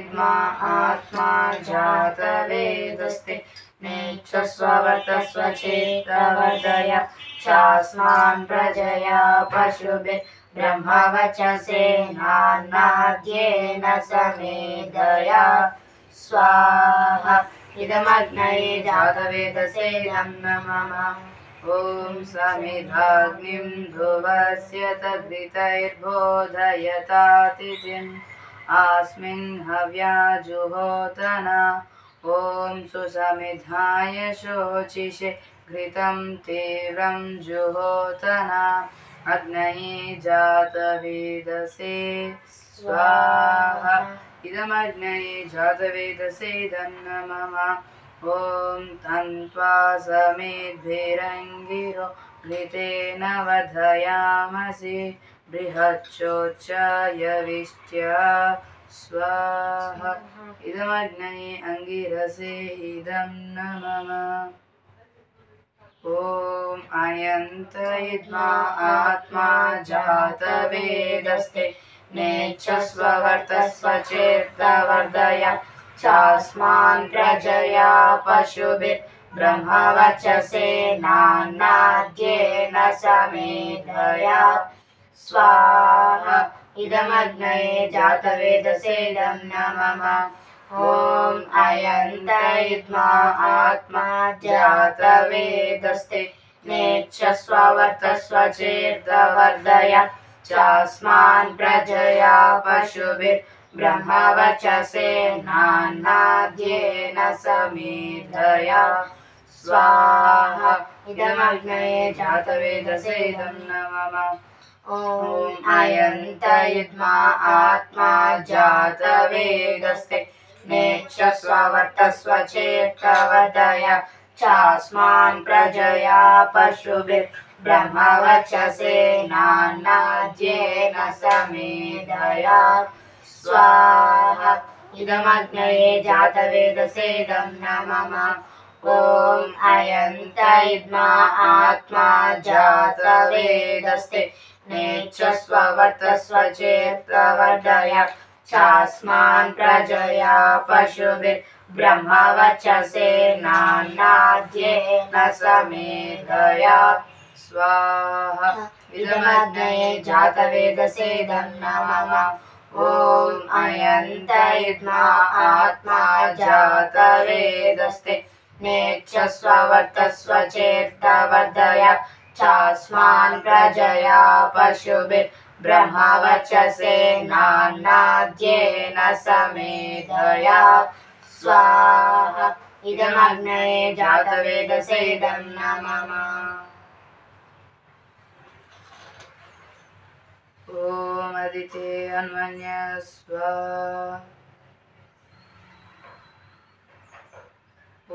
आत्मा जातवेदस्ते नेच्छस्ववर्तस्वचेतवर्धय चास्मान् प्रजया पशुभिः ब्रह्मवचसेनान्नाद्येन समेधया स्वाहा इदमग्नये जातवेदसे नमः। ॐ समिधाग्निं ध्रुवस्य तद्वितैर्बोधयतातिथिम् अस्मिन् हव्याजुहोतना। ॐ सुसमिधाय शोचिषे घृतं तीव्रं जुहोतना। अग्नये जातवेदसे स्वाहा इदमग्नये जातवेदसे नमः। ॐ तन्त्वा समेद्भिरङ्गिरो घृतेन वर्धयामसि बृहच्चोच्चयविष्ट्य स्वाहा इदमग्नये अङ्गिरसे इदं नमः। ॐ अयन्त इद्मा आत्मा जातवेदस्ते नेच्छस्ववर्तस्वचेतवर्धय चास्मान् प्रजया पशुभिः ब्रह्मवचसेनान्नाद्येन समेधया स्वाहा इदमग्नये जातवेदसे नमः। ॐ अयन्त इद्मा आत्मा जातवेदस्ते नेच्छस्ववर्तस्वचेतवर्धय चास्मान् प्रजया पशुभिः ब्रह्मवचसेनान्नाद्येन समेधया स्वाहा इदमग्नये जातवेदसे नमः। ॐ अयन्त इद्मा आत्मा जातवेदस्ते नेच्छस्ववर्तस्वचेतवर्धय चास्मान् प्रजया पशुभिः ब्रह्मवचसेनान्नाद्येन समेधया स्वाहा इदमग्नये जातवेदसे नमः। ॐ अयन्त इद्मा आत्मा जातवेदस्ते नेच्छस्ववर्तस्वचेतवर्धय चास्मान् प्रजया पशुभिः ब्रह्मवचसेनान्नाद्येन समेधया स्वाहा इदमग्नये जातवेदसे नमः। ॐ अयन्त इद्मा आत्मा जातवेदस्ते नेच्छस्ववर्तस्वचेतवर्धय चास्मान् प्रजया पशुभिः ब्रह्मवचसेनान्नाद्येन समेधया स्वाहा इदमग्नये जातवेदसे नमः। ॐ अदिते अन्वन्यस्व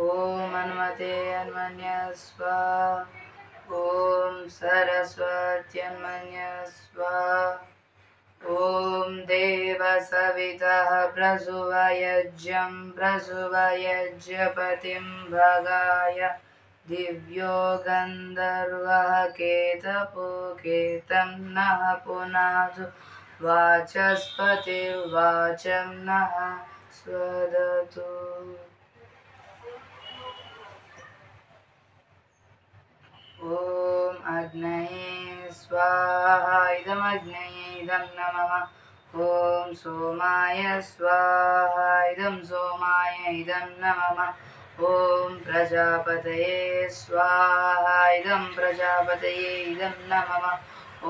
ॐ अन्मते अन्वन्यस्व ॐ सरस्वत्यन्मन्यस्व ॐ देवसवितः प्रसुवयज्ञं प्रसुवयज्ञपतिं भगाय दिव्यो गन्धर्वः केतपुकेतं नः पुनातु वाचस्पतिर्वाचं नः स्वदतु। ॐ अग्नये स्वाहा इदमग्नये इदं नमः। ॐ सोमाय स्वाहा इदं सोमाय इदं नमः। ॐ प्रजापतये स्वाहा इदं प्रजापतये इदं नमः। ॐ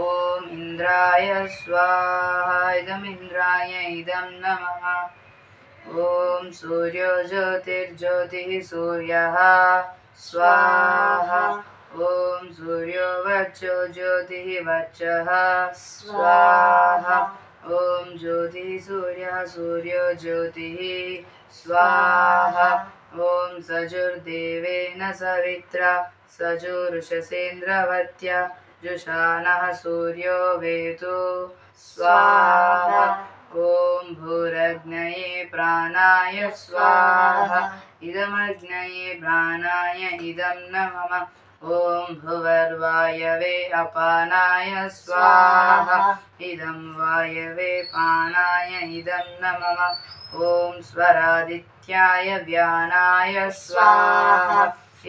इन्द्राय स्वाहा इदम् इन्द्राय इदं नमः। ॐ सूर्यो ज्योतिर्ज्योतिः सूर्यः स्वाहा ॐ सूर्यो वर्चो ज्योतिः वर्चः स्वाहा ॐ ज्योतिः सूर्यः सूर्यो ज्योतिः स्वाहा ॐ सजुर्देवेन सवित्रा सजुरुषसेन्द्रवत्या जुषानः सूर्यो वेतु स्वाहा ॐ भूरग्नये प्राणाय स्वाहा इदमग्नये प्राणाय इदं नमः। ॐ भुवर्वायवे अपानाय स्वाहा इदं वायवे पानाय इदं न मम ॐ स्वरादित्याय व्यानाय स्वाहा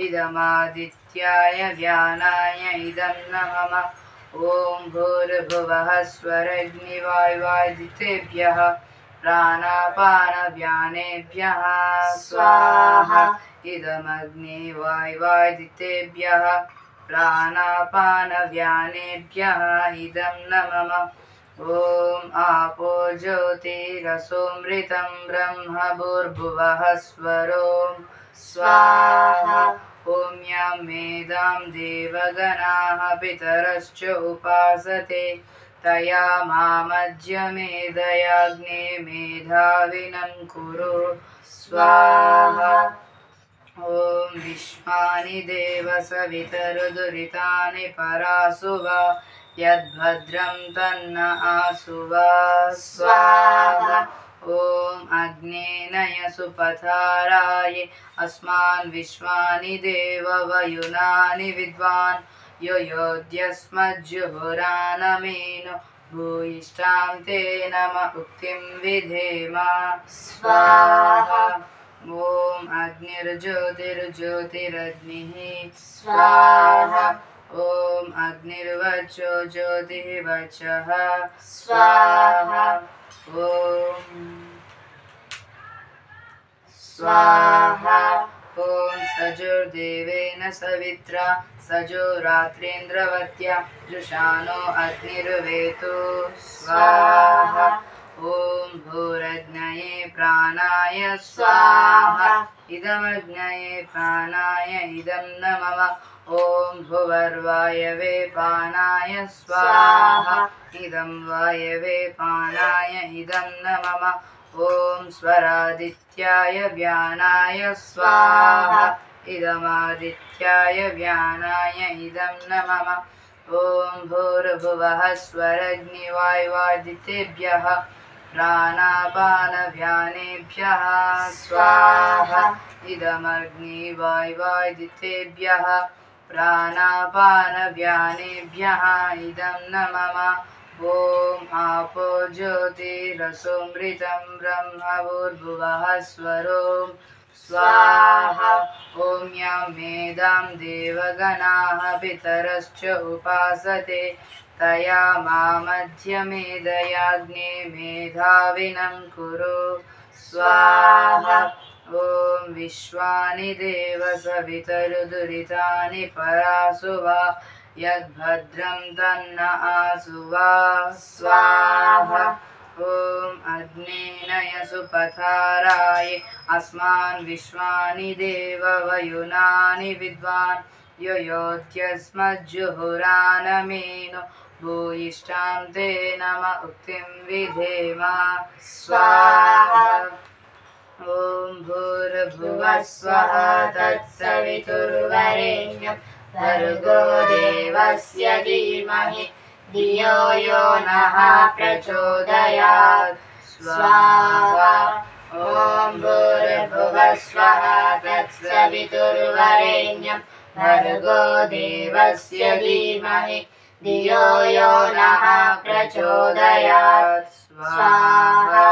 इदमादित्याय व्यानाय इदं न मम ॐ भूर्भुवः स्वरग्निवायुवादितेभ्यः प्राणापानव्यानेभ्यः स्वाहा इदमग्नि वायुवादितेभ्यः प्राणापानव्यानेभ्यः इदं न मम ॐ आपो ज्योतिरसोमृतं ब्रह्म भूर्भुवः स्वरो स्वाहा ॐ यं मेदां देवगणाः पितरश्च उपासते तया मामज्यमेधयाग्ने मेधाविनं कुरु स्वाहा ॐ विश्वानि देव सवितरुदुरितानि परासुवा यद्भद्रं तन्न आसुवा स्वाहा ॐ अग्नेनय सुपथाराय अस्मान् विश्वानि देव वयुनानि विद्वान् यो योद्यस्मज्जुहुरानमेनो भूयिष्ठां ते नम उक्तिं विधेम स्वाहा ॐ अग्निर्ज्योतिर्ज्योतिरग्निः स्वाहा ॐ अग्निर्वचो ज्योतिः वचः स्वाहा ॐ स्वाहा ॐ सजुर्देवेन सवित्रा सजो रात्रेन्द्रवत्या जुषानो अग्निर्वेतो स्वाहा ॐ भूरग्नये प्राणाय स्वाहा इदमग्नये प्राणाय इदं न मम ॐ भुवर्वायवे पानाय स्वाहा इदं वायवे पानाय इदं न मम ॐ स्वरादित्याय व्यानाय स्वाहा इदमादित्याय व्यानाय इदं न मम ॐ भूर्भुवः स्वरग्निवायुवादितेभ्यः प्राणापानव्यानेभ्यः स्वाहा इदमग्नि वायुवादितेभ्यः प्राणापानव्यानेभ्यः इदं न मम ॐ आपो ज्योतिरसोमृतं ब्रह्म भूर्भुवः स्वरो स्वाहा ॐ यं मेदां देवगणाः पितरश्च उपासते तया मामध्यमेधयाग्ने मेधाविनं कुरु स्वाहा ॐ विश्वानि देव सवितरुदुरितानि परासुवा यद्भद्रं तन्न आसुवा स्वाहा ॐ अग्नेनय सुपथाराय अस्मान् विश्वानि देव वयुनानि विद्वान् यो योद्यस्मज्जुहुरानमेनो भूयिष्ठां ते नम उक्तिं विधेम स्वाहा ॐ भूर्भुवः स्वः तत्सवितुर्वरेण्यं भर्गो देवस्य धीमहि धियो यो नः प्रचोदयात् स्वाहा ॐ भूर्भुवः स्वः तत्सवितुर्वरेण्यं भर्गो देवस्य धीमहि धियो यो नः प्रचोदयात् स्वाहा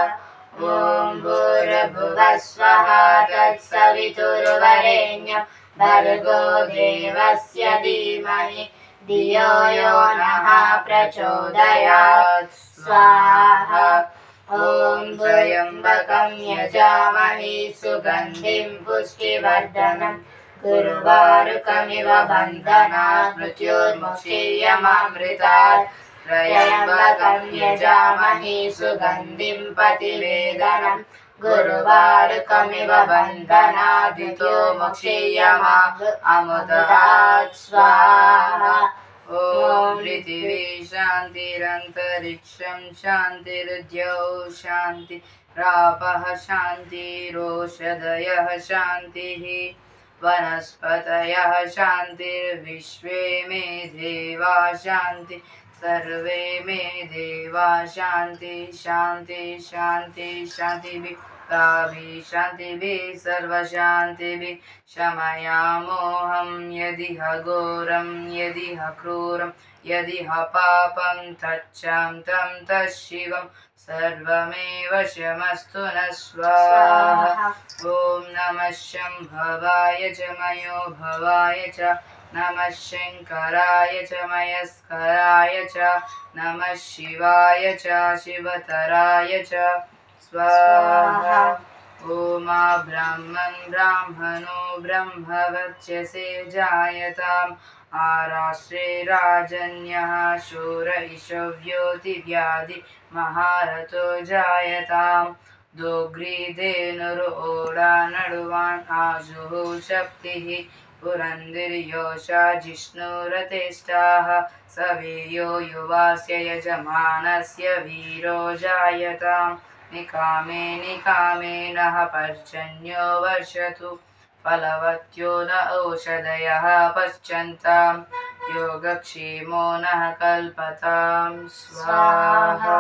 ॐ भूर्भुवः स्वः तत्सवितुर्वरेण्यं भर्गो देवस्य धीमहि धियो यो नः प्रचोदयात् स्वाहा ॐ त्र्यम्बकं यजामहे सुगन्धिं पुष्टिवर्धनं गुरुवारुकमिव बन्धनात् मृत्युर्मुक्षीयमामृतात् त्र्यम्बकं यजामहे सुगन्धिं पतिवेदनं गुरुवारुकमिव बन्धनादितो मोक्षीयमामृतात् स्वाहा ॐ पृथिवी शान्तिरन्तरिक्षं शान्तिरुद्यौ शान्ति रापः शान्तिरोषधयः शान्तिः वनस्पतयः शान्तिर्विश्वे मे देवा शान्ति सर्वे मे देवा शान्ति शान्ति शान्ति शान्तिः ताभिः शान्तिभिः सर्वशान्तिभिः शमयामोऽहं यदिह घोरं यदिह क्रूरं यदिह पापं तच्चां तं तच्छिवं सर्वमेव शमस्तु न स्वाहा। ॐ नमः शम्भवाय च मयो भवाय च नमः शङ्कराय च मयस्कराय च नमः शिवाय च शिवतराय च स्वाहा। ॐ ब्राह्मन् ब्राह्मणो ब्रह्मवर्चसे जायताम् आराश्रे राजन्यः शूर इषव्योतिव्याधि महारथो जायताम् दोग्रीधेनुरोडा नडुवान् आजुः शक्तिः पुरन्दर्योषा जिष्णुरतेष्टाः सवेयो युवास्य यजमानस्य वीरो जायताम् निकामे निकामे नः पर्जन्यो वर्षतु फलवत्यो न औषधयः पश्यन्ताम् योगक्षेमो नः कल्पताम् स्वाहा।